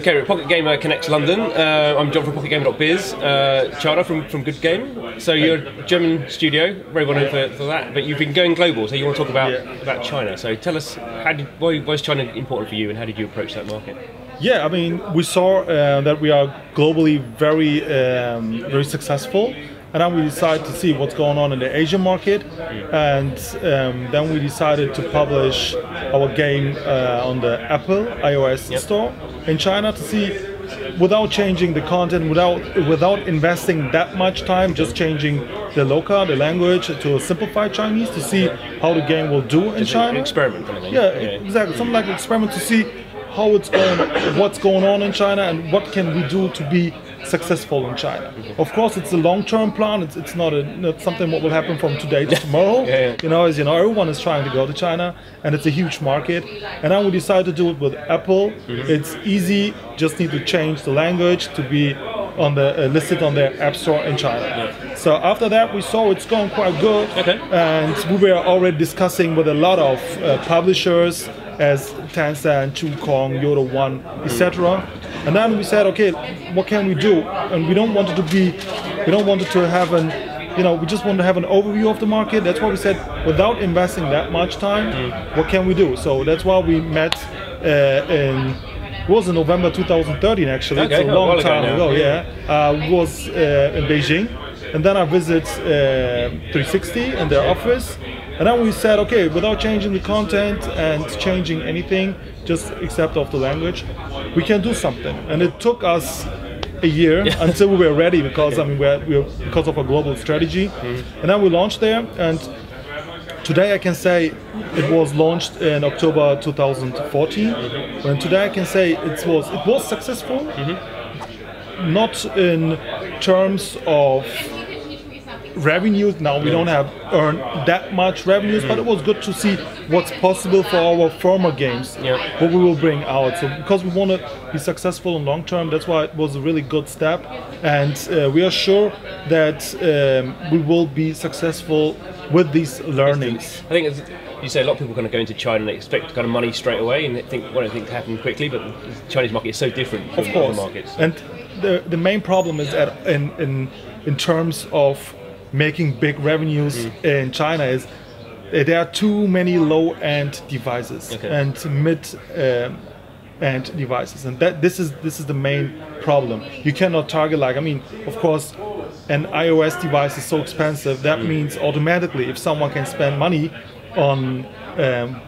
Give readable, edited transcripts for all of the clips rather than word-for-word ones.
Okay, we're at Pocket Gamer Connect London. I'm John from PocketGamer.biz, Charter from Goodgame. So you're a German studio, very well known for that, but you've been going global, so you want to talk about China. So tell us, why is China important for you and how did you approach that market? Yeah, I mean, we saw that we are globally very successful, and then we decided to see what's going on in the Asian market, and then we decided to publish our game on the Apple iOS store in China to see, without changing the content, without investing that much time, just changing the language to a simplified Chinese to see how the game will do in China. An experiment kind of thing. Yeah, exactly. Something like an experiment to see how what's going on in China and what can we do to be successful in China. Of course, it's a long-term plan. It's not something what will happen from today to tomorrow. You know, as you know, everyone is trying to go to China, and it's a huge market. And then we decided to do it with Apple. It's easy. Just need to change the language to be on the listed on their App Store in China. So after that, we saw it's going quite good, and we were already discussing with a lot of publishers as Tencent, Chukong, Yoda One, etc. And then we said, okay, what can we do? And we don't want it to have we just want to have an overview of the market. That's why we said, without investing that much time, what can we do? So that's why we met it was in November 2013 actually. It's a long time ago. It was in Beijing, and then I visited 360 in their office. And then we said, okay, without changing the content and changing anything, just except of the language, we can do something. And it took us a year until we were ready, because I mean, because of our global strategy. And then we launched there, and today I can say it was launched in October 2014. And today I can say it was successful, not in terms of revenues. Now we don't have earned that much revenues, but it was good to see what's possible for our former games, what we will bring out. So because we want to be successful in long term, that's why it was a really good step, and we are sure that we will be successful with these learnings. I think, as you say, a lot of people kind of go into China and they expect kind of money straight away and they want things to happen quickly, but the Chinese market is so different from other markets. And the main problem is that in terms of making big revenues in China is there are too many low-end devices and mid-end devices, and this is the main problem. You cannot target, like, I mean, of course, an iOS device is so expensive. That means automatically, if someone can spend money on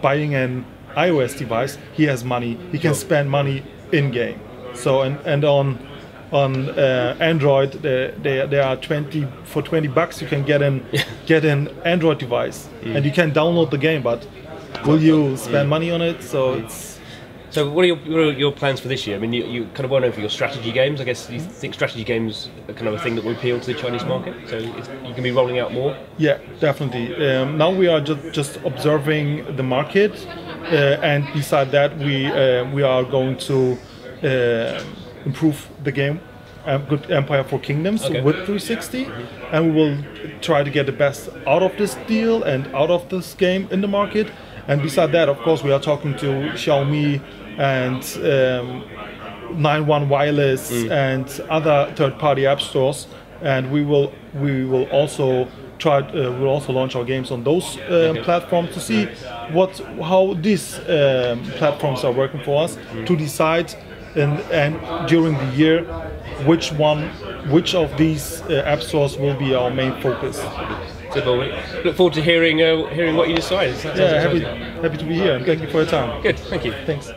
buying an iOS device, he has money. He can spend money in game. So and on Android, there are 20 bucks you can get an Android device, and you can download the game, but will you spend money on it? So it's. So what are your plans for this year? I mean, you kind of well known for your strategy games. I guess you think strategy games are kind of a thing that will appeal to the Chinese market. So you can be rolling out more. Yeah, definitely. Now we are just observing the market, and beside that we are going to improve the game, Good Empire for Kingdoms with 360, and we will try to get the best out of this deal and out of this game in the market. And beside that, of course, we are talking to Xiaomi and 91 Wireless and other third-party app stores, and we will also we'll also launch our games on those platforms to see how these platforms are working for us, to decide and during the year which of these app stores will be our main focus. Good. Well, look forward to hearing what you decide. Happy to be here, and thank you for your time. Good, thank you. Thanks.